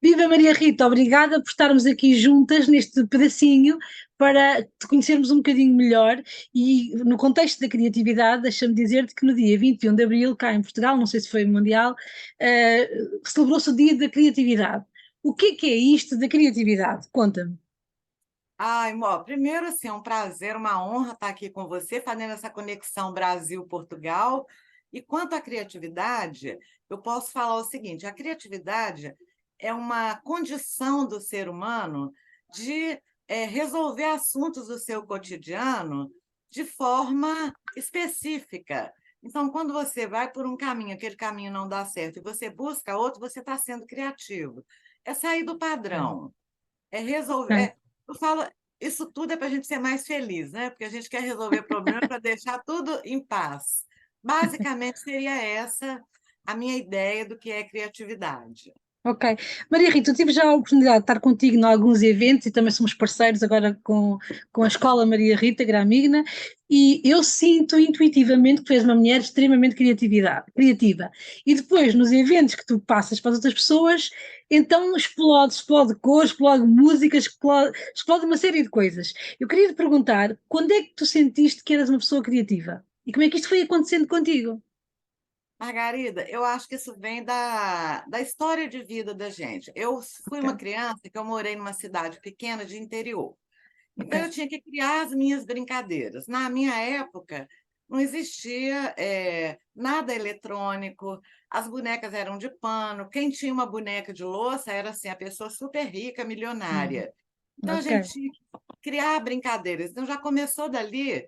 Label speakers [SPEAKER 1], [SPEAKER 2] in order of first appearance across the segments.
[SPEAKER 1] Viva Maria Rita, obrigada por estarmos aqui juntas neste pedacinho para te conhecermos um bocadinho melhor e no contexto da criatividade, deixa-me dizer-te que no dia 21 de Abril, cá em Portugal, não sei se foi mundial, celebrou-se o Dia da Criatividade. O que é isto da criatividade? Conta-me.
[SPEAKER 2] Ai, Mó, primeiro, assim, é um prazer, uma honra estar aqui com você, fazendo essa conexão Brasil-Portugal. E quanto à criatividade, eu posso falar o seguinte: a criatividade é uma condição do ser humano de resolver assuntos do seu cotidiano de forma específica. Então, quando você vai por um caminho, aquele caminho não dá certo, e você busca outro, você está sendo criativo. É sair do
[SPEAKER 1] Ok,
[SPEAKER 2] padrão. É resolver.
[SPEAKER 1] ok.
[SPEAKER 2] Eu falo, isso tudo é para a gente ser mais feliz, né? Porque a gente quer resolver problema para deixar tudo em paz. Basicamente, seria essa a minha ideia do que é criatividade.
[SPEAKER 1] Ok. Maria Rita, eu tive já a oportunidade de estar contigo em alguns eventos e também somos parceiros agora com a Escola Maria Rita Gramigna e eu sinto intuitivamente que tu és uma mulher extremamente criativa. E depois, nos eventos que tu passas para as outras pessoas, então explode cor, explode música, explode uma série de coisas. Eu queria te perguntar, quando é que tu sentiste que eras uma pessoa criativa? E como é que isto foi acontecendo contigo?
[SPEAKER 2] Margarida, eu acho que isso vem da história de vida da gente. Eu fui
[SPEAKER 1] Ok,
[SPEAKER 2] uma criança que eu morei numa cidade pequena de interior.
[SPEAKER 1] ok.
[SPEAKER 2] Então, eu tinha que criar as minhas brincadeiras. Na minha época, não existia nada eletrônico, as bonecas eram de pano. Quem tinha uma boneca de louça era assim, a pessoa super rica,
[SPEAKER 1] Uhum.
[SPEAKER 2] milionária. Então, a
[SPEAKER 1] Ok,
[SPEAKER 2] gente tinha que criar brincadeiras. Então, já começou dali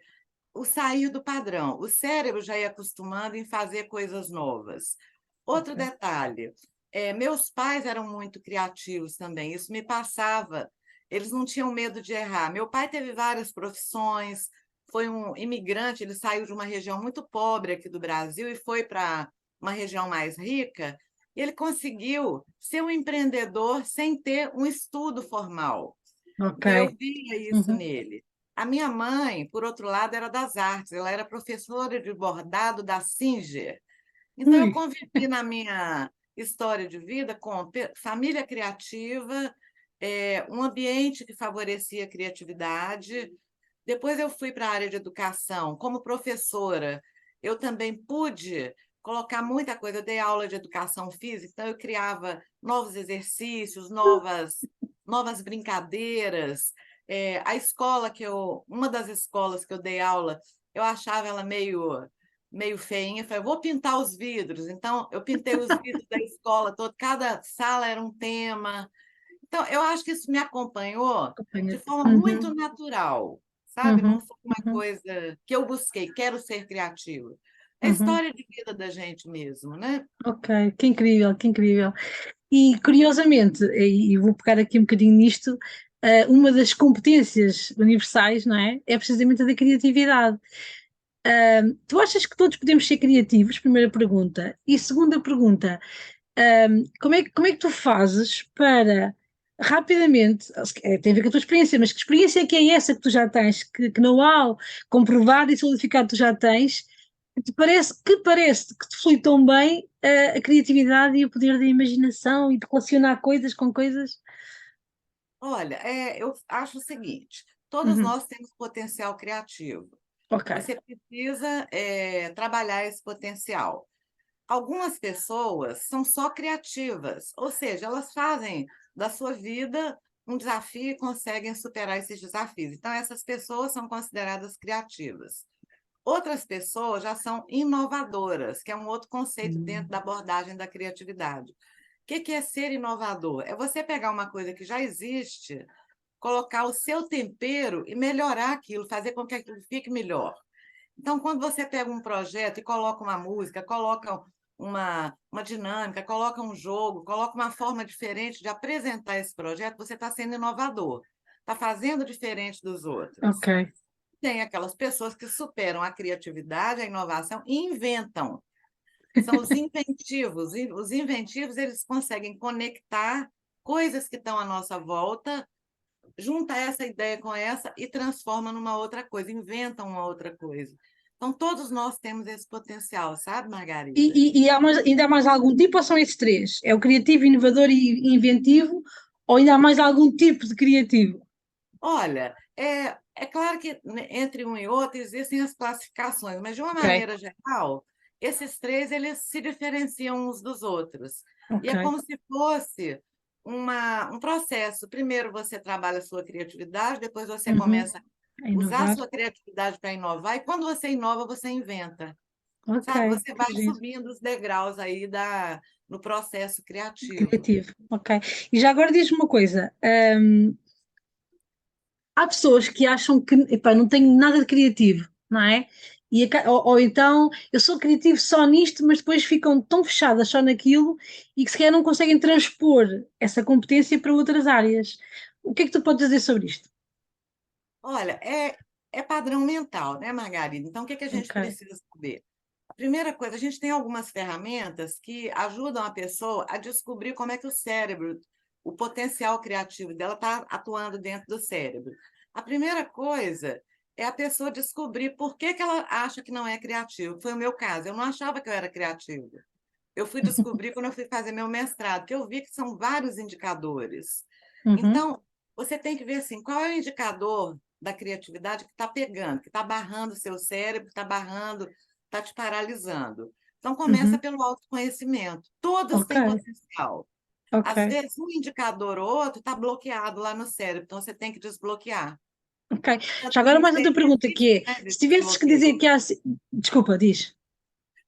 [SPEAKER 2] o sair do padrão. O cérebro já ia acostumando em fazer coisas novas. Outro
[SPEAKER 1] ok.
[SPEAKER 2] detalhe, meus pais eram muito criativos também, isso me passava. Eles não tinham medo de errar. Meu pai teve várias profissões, foi um imigrante, ele saiu de uma região muito pobre aqui do Brasil e foi para uma região mais rica, e ele conseguiu ser um empreendedor sem ter um estudo formal.
[SPEAKER 1] Ok.
[SPEAKER 2] Então, eu via isso
[SPEAKER 1] Uhum.
[SPEAKER 2] nele. A minha mãe, por outro lado, era das artes, ela era professora de bordado da Singer. Então, eu
[SPEAKER 1] Ui.
[SPEAKER 2] convivi na minha história de vida com família criativa, um ambiente que favorecia a criatividade. Depois, eu fui para a área de educação. Como professora, eu também pude colocar muita coisa. Eu dei aula de educação física, então, eu criava novos exercícios, novas brincadeiras. A escola uma das escolas que eu dei aula, eu achava ela meio feinha. Falei, vou pintar os vidros. Então, eu pintei os vidros da escola toda, cada sala era um tema. Então, eu acho que isso me acompanhou de
[SPEAKER 1] Acompanha-te.
[SPEAKER 2] forma muito
[SPEAKER 1] Uhum,
[SPEAKER 2] natural, sabe? Não
[SPEAKER 1] uhum,
[SPEAKER 2] foi uma
[SPEAKER 1] uhum,
[SPEAKER 2] coisa que eu busquei, quero ser criativo. É a
[SPEAKER 1] uhum.
[SPEAKER 2] história de vida da gente mesmo, né?
[SPEAKER 1] Ok, que incrível, que incrível. E curiosamente, e vou pegar aqui um bocadinho nisto, uma das competências universais, não é? É precisamente a da criatividade. Tu achas que todos podemos ser criativos? Primeira pergunta. E segunda pergunta, como é que tu fazes para rapidamente, tem a ver com a tua experiência, mas que experiência é que é essa que tu já tens, que know-how comprovado e solidificado tu já tens, que te flui tão bem a criatividade e o poder da imaginação e de relacionar coisas com coisas?
[SPEAKER 2] Olha, eu acho o seguinte: todos
[SPEAKER 1] Uhum,
[SPEAKER 2] nós temos potencial criativo.
[SPEAKER 1] ok.
[SPEAKER 2] Você precisa trabalhar esse potencial. Algumas pessoas são só criativas, ou seja, elas fazem da sua vida um desafio e conseguem superar esses desafios. Então, essas pessoas são consideradas criativas. Outras pessoas já são inovadoras, que é um outro conceito dentro da
[SPEAKER 1] Hum,
[SPEAKER 2] abordagem da criatividade. O que é ser inovador? É você pegar uma coisa que já existe, colocar o seu tempero e melhorar aquilo, fazer com que aquilo fique melhor. Então, quando você pega um projeto e coloca uma música, coloca uma dinâmica, coloca um jogo, coloca uma forma diferente de apresentar esse projeto, você está sendo inovador, está fazendo diferente dos outros.
[SPEAKER 1] ok.
[SPEAKER 2] Tem aquelas pessoas que superam a criatividade, a inovação e inventam. São os inventivos. E os inventivos, eles conseguem conectar coisas que estão à nossa volta, junta essa ideia com essa e transforma numa outra coisa, inventa uma outra coisa. Então, todos nós temos esse potencial, sabe, Margarida?
[SPEAKER 1] E ainda há mais algum tipo ou são esses três? É o criativo, inovador e inventivo? Ou ainda há mais algum tipo de criativo?
[SPEAKER 2] Olha, é claro que né, entre um e outro existem as classificações, mas de uma
[SPEAKER 1] Ok,
[SPEAKER 2] maneira geral, esses três eles se diferenciam uns dos outros. E
[SPEAKER 1] ok.
[SPEAKER 2] é como se fosse um processo. Primeiro você trabalha a sua criatividade, depois você
[SPEAKER 1] Uhum.
[SPEAKER 2] começa a
[SPEAKER 1] A
[SPEAKER 2] usar a
[SPEAKER 1] inovar.
[SPEAKER 2] sua criatividade para inovar, e quando você inova, você inventa.
[SPEAKER 1] Ok,
[SPEAKER 2] Sabe? Você
[SPEAKER 1] que
[SPEAKER 2] vai
[SPEAKER 1] giro.
[SPEAKER 2] subindo os degraus aí no processo criativo.
[SPEAKER 1] Criativo, ok. E já agora diz-me uma coisa: há pessoas que acham que epá, não tenho nada de criativo, não é? Ou então eu sou criativo só nisto, mas depois ficam tão fechadas só naquilo e que sequer não conseguem transpor essa competência para outras áreas. O que é que tu podes dizer sobre isto?
[SPEAKER 2] Olha, é padrão mental, né, Margarida? Então, o que que a gente
[SPEAKER 1] Ok.
[SPEAKER 2] precisa saber? A primeira coisa, a gente tem algumas ferramentas que ajudam a pessoa a descobrir como é que o cérebro, o potencial criativo dela está atuando dentro do cérebro. A primeira coisa é a pessoa descobrir por que que ela acha que não é criativo. Foi o meu caso, eu não achava que eu era criativa. Eu fui descobrir quando eu fui fazer meu mestrado, que eu vi que são vários indicadores.
[SPEAKER 1] Uhum,
[SPEAKER 2] Então, você tem que ver assim, qual é o indicador da criatividade que está pegando, que está barrando o seu cérebro, está barrando, está te paralisando. Então, começa
[SPEAKER 1] uhum.
[SPEAKER 2] pelo autoconhecimento. Todos
[SPEAKER 1] Ok,
[SPEAKER 2] têm potencial. Às
[SPEAKER 1] ok,
[SPEAKER 2] vezes, um indicador ou outro está bloqueado lá no cérebro, então você tem que desbloquear.
[SPEAKER 1] ok.
[SPEAKER 2] Tanto
[SPEAKER 1] Já
[SPEAKER 2] que
[SPEAKER 1] agora mais
[SPEAKER 2] existem
[SPEAKER 1] outra pergunta que
[SPEAKER 2] exercícios,
[SPEAKER 1] é,
[SPEAKER 2] né, de
[SPEAKER 1] se tivesses que
[SPEAKER 2] desbloqueio.
[SPEAKER 1] dizer que há... Desculpa, diz.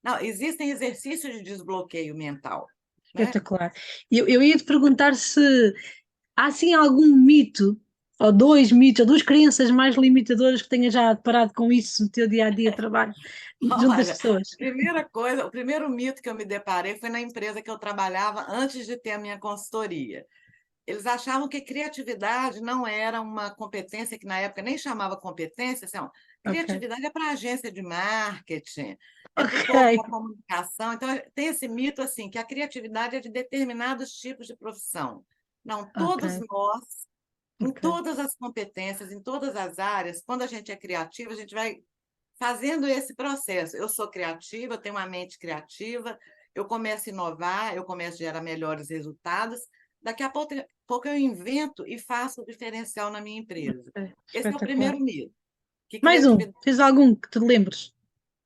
[SPEAKER 2] Não, existem exercícios de desbloqueio mental, né?
[SPEAKER 1] Espetacular. Eu ia te perguntar se há assim algum mito, ou dois mitos, ou duas crenças mais limitadoras que tenha já deparado com isso no teu dia a dia de trabalho junto das
[SPEAKER 2] Olha,
[SPEAKER 1] pessoas.
[SPEAKER 2] primeira coisa, o primeiro mito que eu me deparei foi na empresa que eu trabalhava antes de ter a minha consultoria. Eles achavam que criatividade não era uma competência que na época nem chamava competência, assim, ó,
[SPEAKER 1] Ok.
[SPEAKER 2] criatividade é para agência de marketing, é para o povo da
[SPEAKER 1] Ok,
[SPEAKER 2] comunicação. Então, tem esse mito assim que a criatividade é de determinados tipos de profissão. Não, todos
[SPEAKER 1] ok,
[SPEAKER 2] nós, em
[SPEAKER 1] ok,
[SPEAKER 2] todas as competências, em todas as áreas, quando a gente é criativo, a gente vai fazendo esse processo. Eu sou criativa, eu tenho uma mente criativa, eu começo a inovar, eu começo a gerar melhores resultados. Daqui a pouco eu invento e faço o diferencial na minha empresa.
[SPEAKER 1] ok.
[SPEAKER 2] Esse é o
[SPEAKER 1] Espetacular.
[SPEAKER 2] primeiro mito, que
[SPEAKER 1] Mais um,
[SPEAKER 2] criatividade.
[SPEAKER 1] tens algum que te lembres?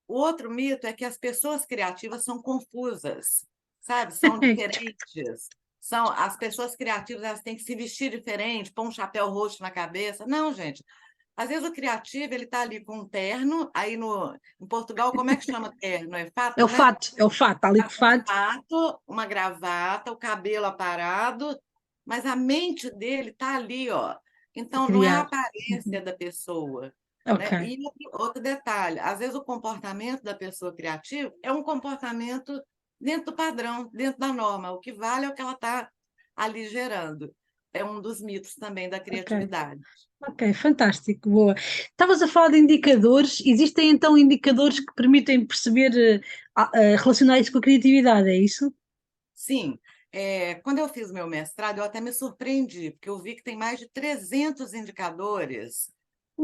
[SPEAKER 2] O outro mito é que as pessoas criativas são confusas, sabe? São diferentes. As pessoas criativas, elas têm que se vestir diferente, pôr um chapéu roxo na cabeça. Não, gente. Às vezes o criativo ele está ali com um terno, aí em Portugal, como é que chama terno? É
[SPEAKER 1] É o
[SPEAKER 2] fato, né?
[SPEAKER 1] fato, é o fato, está ali com o
[SPEAKER 2] Um
[SPEAKER 1] fato.
[SPEAKER 2] fato, uma gravata, o cabelo aparado, mas a mente dele está ali, ó.
[SPEAKER 1] A
[SPEAKER 2] Então, não é a
[SPEAKER 1] criar.
[SPEAKER 2] aparência
[SPEAKER 1] Uhum.
[SPEAKER 2] da pessoa,
[SPEAKER 1] Ok,
[SPEAKER 2] né? E outro detalhe, às vezes o comportamento da pessoa criativa é um comportamento dentro do padrão, dentro da norma. O que vale é o que ela está ali gerando. É um dos mitos também da
[SPEAKER 1] ok.
[SPEAKER 2] criatividade.
[SPEAKER 1] Ok, fantástico, boa. Estavas a falar de indicadores, existem então indicadores que permitem perceber, relacionar isso com a criatividade, é isso?
[SPEAKER 2] Sim, quando eu fiz meu mestrado, eu até me surpreendi, porque eu vi que tem mais de 300 indicadores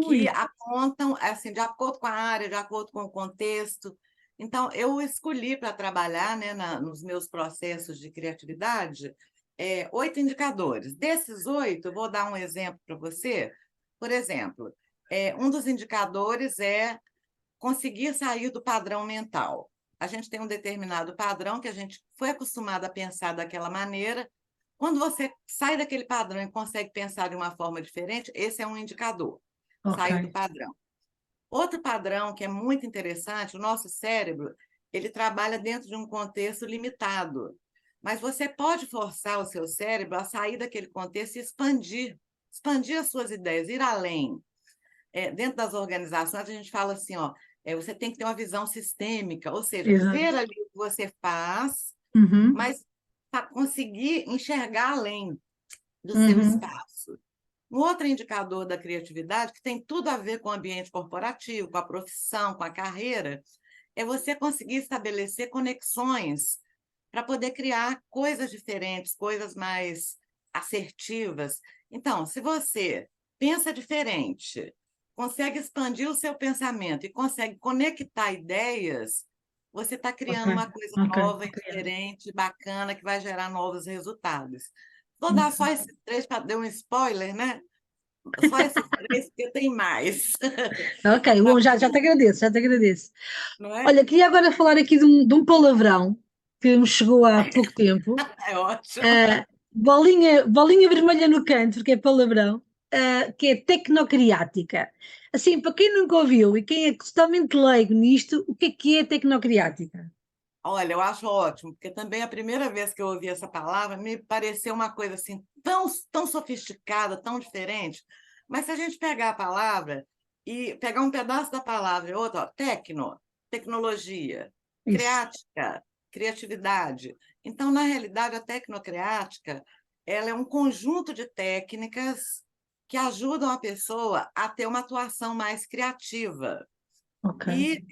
[SPEAKER 2] que
[SPEAKER 1] Ui,
[SPEAKER 2] apontam, assim, de acordo com a área, de acordo com o contexto. Então, eu escolhi para trabalhar, né, nos meus processos de criatividade, 8 indicadores. Desses 8, eu vou dar um exemplo para você. Por exemplo, um dos indicadores é conseguir sair do padrão mental. A gente tem um determinado padrão que a gente foi acostumado a pensar daquela maneira. Quando você sai daquele padrão e consegue pensar de uma forma diferente, esse é um indicador.
[SPEAKER 1] ok,
[SPEAKER 2] Saiu do padrão. Outro padrão que é muito interessante, o nosso cérebro, ele trabalha dentro de um contexto limitado. Mas você pode forçar o seu cérebro a sair daquele contexto e expandir as suas ideias, ir além. Dentro das organizações, a gente fala assim, ó, você tem que ter uma visão sistêmica, ou seja, ver
[SPEAKER 1] exato.
[SPEAKER 2] ali o que você faz,
[SPEAKER 1] Uhum,
[SPEAKER 2] mas para conseguir enxergar além do seu
[SPEAKER 1] uhum,
[SPEAKER 2] espaço. Um outro indicador da criatividade, que tem tudo a ver com o ambiente corporativo, com a profissão, com a carreira, é você conseguir estabelecer conexões para poder criar coisas diferentes, coisas mais assertivas. Então, se você pensa diferente, consegue expandir o seu pensamento e consegue conectar ideias, você está
[SPEAKER 1] Ok,
[SPEAKER 2] criando uma coisa
[SPEAKER 1] ok.
[SPEAKER 2] nova,
[SPEAKER 1] Compreendo.
[SPEAKER 2] diferente, bacana, que vai gerar novos resultados. Vou dar só
[SPEAKER 1] Uhum.
[SPEAKER 2] esses três para dar um spoiler, né? Só esses três, porque tem mais.
[SPEAKER 1] Ok,
[SPEAKER 2] Mas,
[SPEAKER 1] bom, já te agradeço, já te agradeço.
[SPEAKER 2] não é?
[SPEAKER 1] Olha, queria agora falar aqui de um palavrão que me chegou há pouco tempo.
[SPEAKER 2] É ótimo.
[SPEAKER 1] Bolinha vermelha no canto, porque é palavrão, que é tecnocriática. Assim, para quem nunca ouviu e quem é totalmente leigo nisto, o que é tecnocriática?
[SPEAKER 2] Olha, eu acho ótimo, porque também a primeira vez que eu ouvi essa palavra me pareceu uma coisa assim tão sofisticada, tão diferente. Mas se a gente pegar a palavra e pegar um pedaço da palavra e outro, ó, tecnologia,
[SPEAKER 1] Isso,
[SPEAKER 2] criática, criatividade. Então, na realidade, a tecnocriática, ela é um conjunto de técnicas que ajudam a pessoa a ter uma atuação mais criativa.
[SPEAKER 1] ok.
[SPEAKER 2] E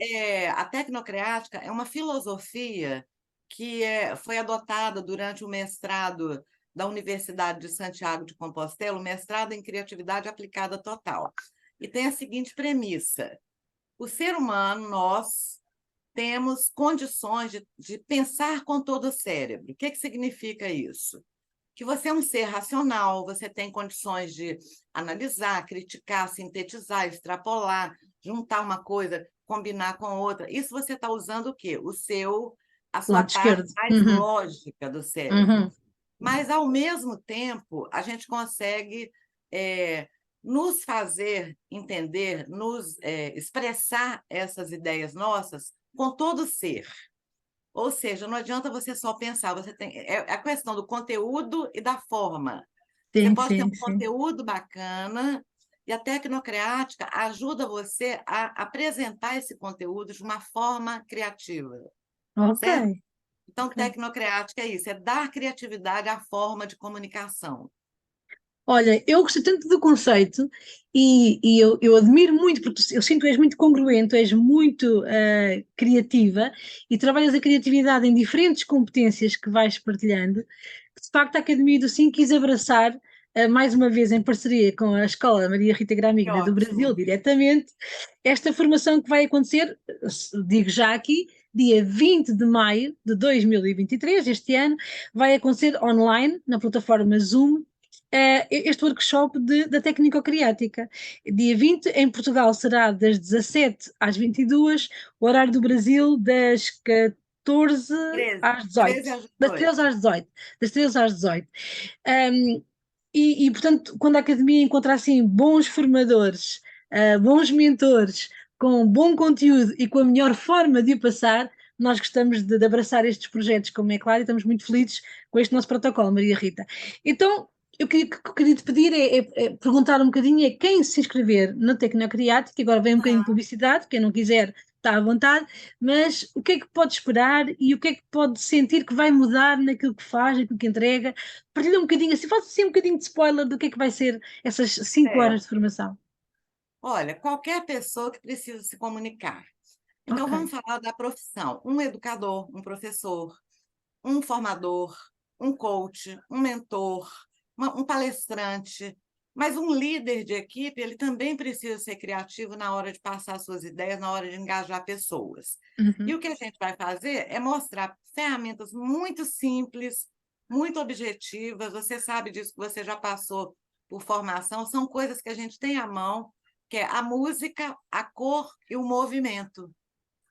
[SPEAKER 2] a tecnocrática é uma filosofia que foi adotada durante o mestrado da Universidade de Santiago de Compostela, o mestrado em Criatividade Aplicada Total. E tem a seguinte premissa: o ser humano, nós, temos condições de pensar com todo o cérebro. O que significa isso? Que você é um ser racional, você tem condições de analisar, criticar, sintetizar, extrapolar, juntar uma coisa, combinar com outra. Isso você está usando o quê? A sua
[SPEAKER 1] Lado
[SPEAKER 2] parte
[SPEAKER 1] esquerdo.
[SPEAKER 2] mais
[SPEAKER 1] Uhum,
[SPEAKER 2] lógica do cérebro.
[SPEAKER 1] uhum,
[SPEAKER 2] Mas, ao mesmo tempo, a gente consegue nos fazer entender, nos expressar essas ideias nossas com todo o ser. Ou seja, não adianta você só pensar, você tem a questão do conteúdo e da forma. Você
[SPEAKER 1] sim,
[SPEAKER 2] pode ter
[SPEAKER 1] sim,
[SPEAKER 2] um
[SPEAKER 1] sim.
[SPEAKER 2] conteúdo bacana e a tecnocrática ajuda você a apresentar esse conteúdo de uma forma criativa,
[SPEAKER 1] Ok,
[SPEAKER 2] certo? Então,
[SPEAKER 1] ok.
[SPEAKER 2] tecnocrática é isso, é dar criatividade à forma de comunicação.
[SPEAKER 1] Olha, eu gostei tanto do conceito e eu admiro muito, porque eu sinto que és muito congruente, és muito criativa e trabalhas a criatividade em diferentes competências que vais partilhando. De facto, a Academia do Sim quis abraçar, mais uma vez em parceria com a Escola Maria Rita
[SPEAKER 2] Que
[SPEAKER 1] Gramigna do Brasil,
[SPEAKER 2] ótimo.
[SPEAKER 1] diretamente, esta formação que vai acontecer, digo já aqui, dia 20 de maio de 2023, este ano, vai acontecer online, na plataforma Zoom, este workshop da Técnico-Criática. Dia 20, em Portugal, será das 17 às 22, o horário do Brasil das 14
[SPEAKER 2] 13,
[SPEAKER 1] às 18.
[SPEAKER 2] 13 às
[SPEAKER 1] Das 13
[SPEAKER 2] 18.
[SPEAKER 1] às 18. Das 13 às 18. Um, portanto, quando a academia encontra assim bons formadores, bons mentores, com bom conteúdo e com a melhor forma de o passar, nós gostamos de abraçar estes projetos, como é claro, e estamos muito felizes com este nosso protocolo, Maria Rita. Então, o que queria te pedir é perguntar um bocadinho a quem se inscrever no Tecnocriático, que agora vem um bocadinho de
[SPEAKER 2] Ah,
[SPEAKER 1] publicidade, quem não quiser está à vontade, mas o que é que pode esperar e o que é que pode sentir que vai mudar naquilo que faz, naquilo que entrega? Partilha um bocadinho, assim, faz assim um bocadinho de spoiler do que é que vai ser essas 5 horas de
[SPEAKER 2] certo.
[SPEAKER 1] formação.
[SPEAKER 2] Olha, qualquer pessoa que precisa se comunicar. Então,
[SPEAKER 1] Ok.
[SPEAKER 2] vamos falar da profissão. Um educador, um professor, um formador, um coach, um mentor, um palestrante, mas um líder de equipe, ele também precisa ser criativo na hora de passar suas ideias, na hora de engajar pessoas. E
[SPEAKER 1] Uhum.
[SPEAKER 2] o que a gente vai fazer é mostrar ferramentas muito simples, muito objetivas. Você sabe disso, que você já passou por formação, são coisas que a gente tem à mão, que é a música, a cor e o movimento.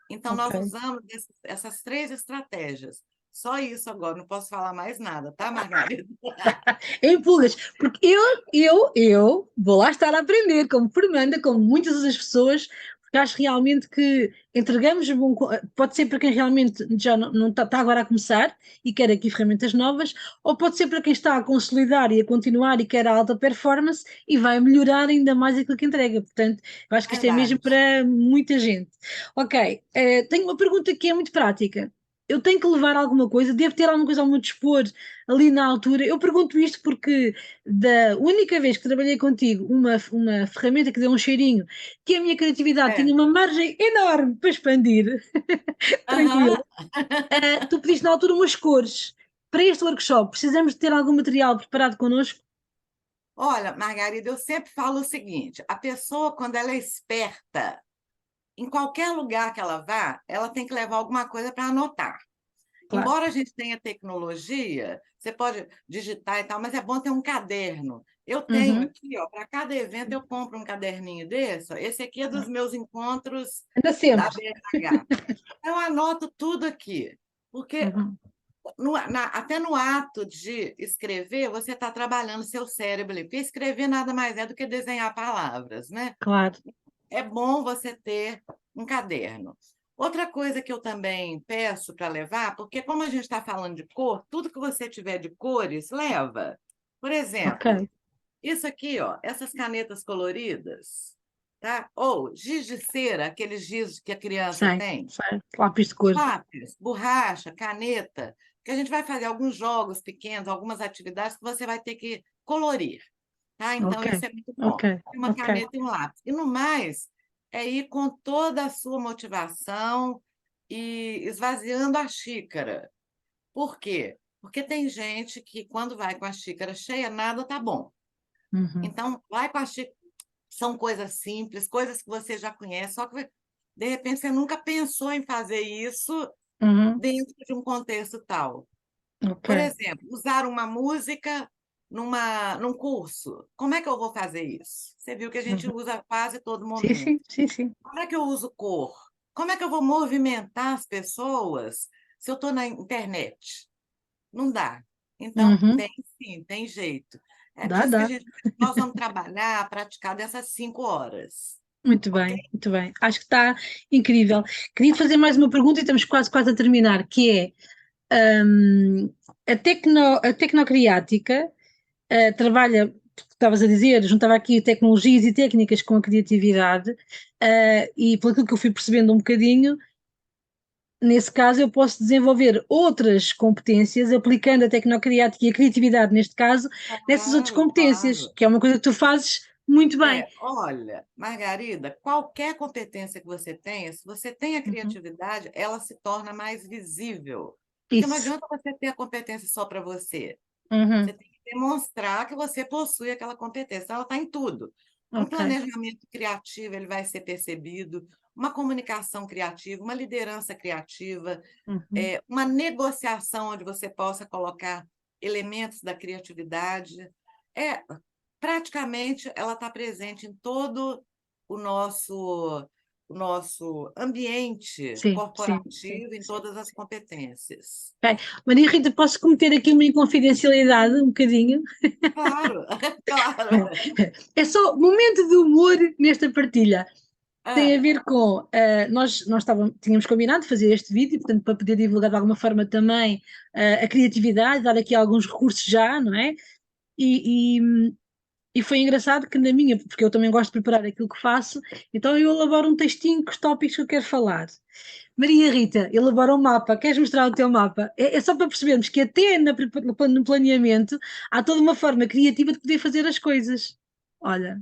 [SPEAKER 2] Então,
[SPEAKER 1] Ok.
[SPEAKER 2] nós usamos essas três estratégias. Só isso agora, não posso falar mais nada, tá, Margarida?
[SPEAKER 1] Em pulgas, porque eu vou lá estar a aprender, como Fernanda, como muitas outras pessoas, porque acho realmente que entregamos pode ser para quem realmente já não está agora a começar e quer aqui ferramentas novas, ou pode ser para quem está a consolidar e a continuar e quer a alta performance e vai melhorar ainda mais aquilo que entrega. Portanto, eu acho que isto é mesmo
[SPEAKER 2] Verdade.
[SPEAKER 1] para muita gente. Ok, tenho uma pergunta que é muito prática. Eu tenho que levar alguma coisa, devo ter alguma coisa ao meu dispor ali na altura. Eu pergunto isto porque da única vez que trabalhei contigo, uma ferramenta que deu um cheirinho, que a minha criatividade
[SPEAKER 2] É.
[SPEAKER 1] tinha uma margem enorme para expandir,
[SPEAKER 2] Aham.
[SPEAKER 1] tranquilo. Tu pediste na altura umas cores. Para este workshop, precisamos de ter algum material preparado connosco?
[SPEAKER 2] Olha, Margarida, eu sempre falo o seguinte: a pessoa, quando ela é esperta, em qualquer lugar que ela vá, ela tem que levar alguma coisa para anotar.
[SPEAKER 1] Claro.
[SPEAKER 2] Embora a gente tenha tecnologia, você pode digitar e tal, mas é bom ter um caderno. Eu tenho
[SPEAKER 1] Uhum.
[SPEAKER 2] aqui, ó, para cada evento eu compro um caderninho desse. Ó. Esse aqui é dos meus encontros
[SPEAKER 1] Anda
[SPEAKER 2] da
[SPEAKER 1] sempre.
[SPEAKER 2] BNH. Eu anoto tudo aqui, porque
[SPEAKER 1] Uhum.
[SPEAKER 2] até no ato de escrever, você está trabalhando seu cérebro ali, porque escrever nada mais é do que desenhar palavras, né?
[SPEAKER 1] Claro.
[SPEAKER 2] É bom você ter um caderno. Outra coisa que eu também peço para levar, porque como a gente está falando de cor, tudo que você tiver de cores, leva. Por exemplo,
[SPEAKER 1] Ok.
[SPEAKER 2] isso aqui, ó, essas canetas coloridas, tá? Ou giz de cera, aqueles giz que a criança
[SPEAKER 1] Sei,
[SPEAKER 2] tem,
[SPEAKER 1] sei. Lápis de cor.
[SPEAKER 2] lápis, borracha, caneta, que a gente vai fazer alguns jogos pequenos, algumas atividades que você vai ter que colorir. Tá? Então,
[SPEAKER 1] Ok.
[SPEAKER 2] isso é muito
[SPEAKER 1] Ok.
[SPEAKER 2] bom. Uma
[SPEAKER 1] Ok.
[SPEAKER 2] caneta e um lápis. E no mais, é ir com toda a sua motivação e esvaziando a xícara. Por quê? Porque tem gente que, quando vai com a xícara cheia, nada tá bom.
[SPEAKER 1] Uhum.
[SPEAKER 2] Então, vai com a xícara. São coisas simples, coisas que você já conhece, só que, de repente, você nunca pensou em fazer isso
[SPEAKER 1] Uhum.
[SPEAKER 2] dentro de um contexto tal.
[SPEAKER 1] Ok.
[SPEAKER 2] Por exemplo, usar uma música num curso. Como é que eu vou fazer isso? Você viu que a gente
[SPEAKER 1] Uhum.
[SPEAKER 2] usa quase todo
[SPEAKER 1] Sim,
[SPEAKER 2] momento.
[SPEAKER 1] sim, sim, sim.
[SPEAKER 2] Como é que eu uso cor? Como é que eu vou movimentar as pessoas se eu estou na internet? Não dá. Então,
[SPEAKER 1] Uhum.
[SPEAKER 2] tem sim, tem jeito. É
[SPEAKER 1] Dá,
[SPEAKER 2] disso que
[SPEAKER 1] dá.
[SPEAKER 2] nós vamos trabalhar, praticar dessas 5 horas.
[SPEAKER 1] Muito
[SPEAKER 2] Ok?
[SPEAKER 1] bem, muito bem. Acho que está incrível. Queria fazer mais uma pergunta e estamos quase, quase a terminar, que é a Tecnocriática trabalha, estavas a dizer, juntava aqui tecnologias e técnicas com a criatividade, e pelo que eu fui percebendo um bocadinho, nesse caso eu posso desenvolver outras competências aplicando a tecnocriática e a criatividade, neste caso, nessas outras
[SPEAKER 2] Claro,
[SPEAKER 1] competências,
[SPEAKER 2] claro.
[SPEAKER 1] que é uma coisa que tu fazes muito bem.
[SPEAKER 2] Olha, Margarida, qualquer competência que você tenha, se você tem a
[SPEAKER 1] Uhum.
[SPEAKER 2] criatividade, ela se torna mais visível. Porque não
[SPEAKER 1] Isso.
[SPEAKER 2] adianta você ter a competência só para você.
[SPEAKER 1] Uhum.
[SPEAKER 2] Você tem que demonstrar que você possui aquela competência. Então, ela está em tudo. Um
[SPEAKER 1] Ok.
[SPEAKER 2] planejamento criativo, ele vai ser percebido, uma comunicação criativa, uma liderança criativa,
[SPEAKER 1] Uhum.
[SPEAKER 2] uma negociação onde você possa colocar elementos da criatividade. É, praticamente ela está presente em todo o nosso ambiente
[SPEAKER 1] Sim, sim, sim,
[SPEAKER 2] corporativo, em
[SPEAKER 1] sim.
[SPEAKER 2] todas as competências.
[SPEAKER 1] Ok. Maria Rita, posso cometer aqui uma inconfidencialidade, um bocadinho?
[SPEAKER 2] Claro, claro.
[SPEAKER 1] É só momento de humor nesta partilha. Tem
[SPEAKER 2] Ah,
[SPEAKER 1] a ver com. Nós tínhamos combinado de fazer este vídeo, portanto, para poder divulgar de alguma forma também a criatividade, dar aqui alguns recursos já, não é? E, e, e foi engraçado que na minha, porque eu também gosto de preparar aquilo que faço, então eu elaboro um textinho com os tópicos que eu quero falar. Maria Rita, elabora um mapa. Queres mostrar o teu mapa? É só para percebermos que até no planeamento há toda uma forma criativa de poder fazer as coisas. Olha,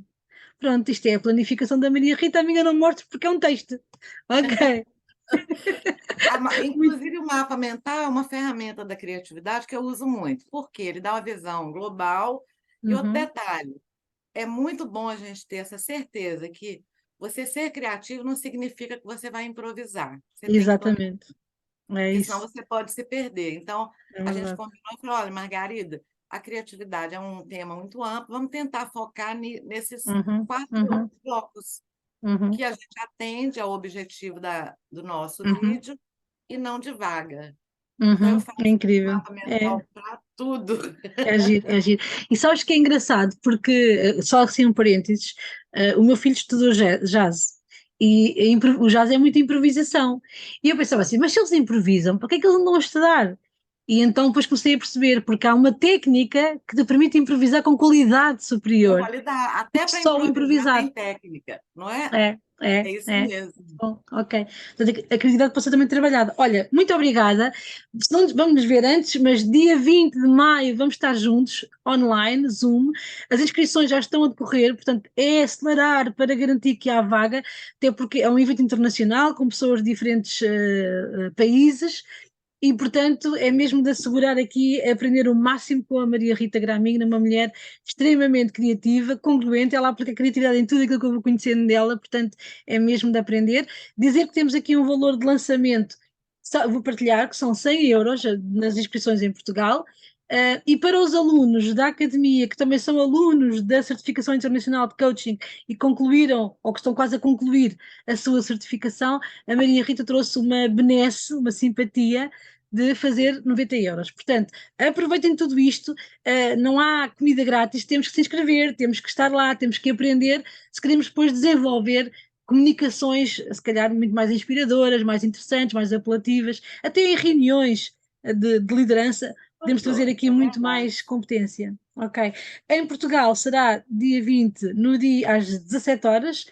[SPEAKER 1] pronto, isto é a planificação da Maria Rita, a minha não mostra porque é um texto. Ok. Muito.
[SPEAKER 2] inclusive, o mapa mental é uma ferramenta da criatividade que eu uso muito, porque ele dá uma visão global. E outro
[SPEAKER 1] Uhum,
[SPEAKER 2] detalhe, é muito bom a gente ter essa certeza que você ser criativo não significa que você vai improvisar. Você tem que planejar,
[SPEAKER 1] exatamente. É
[SPEAKER 2] porque senão
[SPEAKER 1] isso.
[SPEAKER 2] você pode se perder. Então,
[SPEAKER 1] É
[SPEAKER 2] a gente
[SPEAKER 1] verdade.
[SPEAKER 2] combinou e falou: olha, Margarida, a criatividade é um tema muito amplo, vamos tentar focar nesses
[SPEAKER 1] Uhum,
[SPEAKER 2] 4
[SPEAKER 1] uhum,
[SPEAKER 2] blocos
[SPEAKER 1] uhum,
[SPEAKER 2] que a gente atende ao objetivo do nosso
[SPEAKER 1] uhum,
[SPEAKER 2] vídeo e não divaga. Então, eu
[SPEAKER 1] uhum. É
[SPEAKER 2] faço
[SPEAKER 1] incrível.
[SPEAKER 2] mapa
[SPEAKER 1] É.
[SPEAKER 2] mental para tudo.
[SPEAKER 1] É giro, é giro. E sabes que é engraçado, porque, só assim um parênteses, o meu filho estudou jazz e o jazz é muita improvisação. E eu pensava assim, mas se eles improvisam, para que é que eles andam a estudar? E então depois comecei a perceber, porque há uma técnica que te permite improvisar com qualidade
[SPEAKER 2] Com
[SPEAKER 1] superior,
[SPEAKER 2] qualidade. Até para
[SPEAKER 1] só o
[SPEAKER 2] improvisar
[SPEAKER 1] improvisar.
[SPEAKER 2] tem técnica, não é?
[SPEAKER 1] É, é,
[SPEAKER 2] É isso
[SPEAKER 1] é.
[SPEAKER 2] mesmo.
[SPEAKER 1] Bom, ok. Portanto, a criatividade pode ser também trabalhada. Olha, muito obrigada. Se não nos vamos nos ver antes, mas dia 20 de maio vamos estar juntos, online, Zoom. As inscrições já estão a decorrer, portanto, é acelerar para garantir que há vaga, até porque é um evento internacional com pessoas de diferentes países e, portanto, é mesmo de assegurar aqui, aprender o máximo com a Maria Rita Gramigna, uma mulher extremamente criativa, congruente, ela aplica a criatividade em tudo aquilo que eu vou conhecendo dela, portanto, é mesmo de aprender. Dizer que temos aqui um valor de lançamento, vou partilhar, que são 100 euros nas inscrições em Portugal, e para os alunos da academia, que também são alunos da Certificação Internacional de Coaching e concluíram, ou que estão quase a concluir a sua certificação, a Maria Rita trouxe uma benesse, uma simpatia de fazer 90 euros. Portanto, aproveitem tudo isto, não há comida grátis, temos que se inscrever, temos que estar lá, temos que aprender, se queremos depois desenvolver comunicações, se calhar muito mais inspiradoras, mais interessantes, mais apelativas, até em reuniões de liderança, podemos trazer
[SPEAKER 2] Tudo,
[SPEAKER 1] aqui
[SPEAKER 2] é
[SPEAKER 1] muito
[SPEAKER 2] verdade.
[SPEAKER 1] mais competência. Ok. Em Portugal será dia 20, no dia, às 17 horas,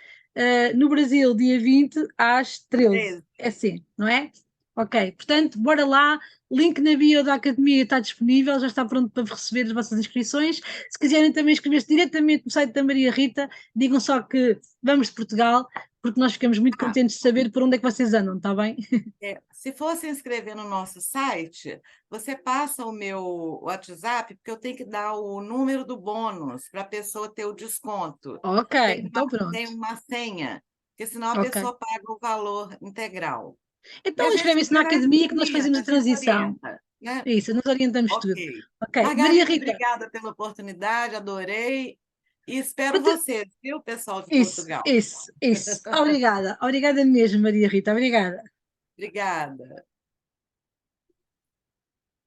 [SPEAKER 1] no Brasil, dia 20, às 13.
[SPEAKER 2] 13.
[SPEAKER 1] É assim, não é? Ok. Portanto, bora lá. Link na bio da academia está disponível, já está pronto para receber as vossas inscrições. Se quiserem também inscrever-se diretamente no site da Maria Rita, digam só que vamos de Portugal, porque nós ficamos muito
[SPEAKER 2] Ah,
[SPEAKER 1] contentes de saber por onde é que vocês andam, está bem?
[SPEAKER 2] se for se inscrever no nosso site, você passa o meu WhatsApp, porque eu tenho que dar o número do bônus para a pessoa ter o desconto.
[SPEAKER 1] Ok,
[SPEAKER 2] Tem
[SPEAKER 1] então
[SPEAKER 2] tem
[SPEAKER 1] pronto.
[SPEAKER 2] uma senha, porque senão a
[SPEAKER 1] Ok.
[SPEAKER 2] pessoa paga o valor integral. E a
[SPEAKER 1] Então
[SPEAKER 2] gente
[SPEAKER 1] inscrevem-se na
[SPEAKER 2] faz,
[SPEAKER 1] academia que nós fazemos
[SPEAKER 2] orienta,
[SPEAKER 1] a
[SPEAKER 2] a gente
[SPEAKER 1] transição.
[SPEAKER 2] orienta, né?
[SPEAKER 1] É isso, nós orientamos tudo.
[SPEAKER 2] Ok.
[SPEAKER 1] Ok. Maria
[SPEAKER 2] Margarida,
[SPEAKER 1] Rita,
[SPEAKER 2] obrigada pela oportunidade, adorei. E espero
[SPEAKER 1] conta-
[SPEAKER 2] vocês, viu, pessoal de
[SPEAKER 1] isso,
[SPEAKER 2] Portugal?
[SPEAKER 1] isso, isso. Obrigada, obrigada mesmo, Maria Rita, obrigada.
[SPEAKER 2] Obrigada.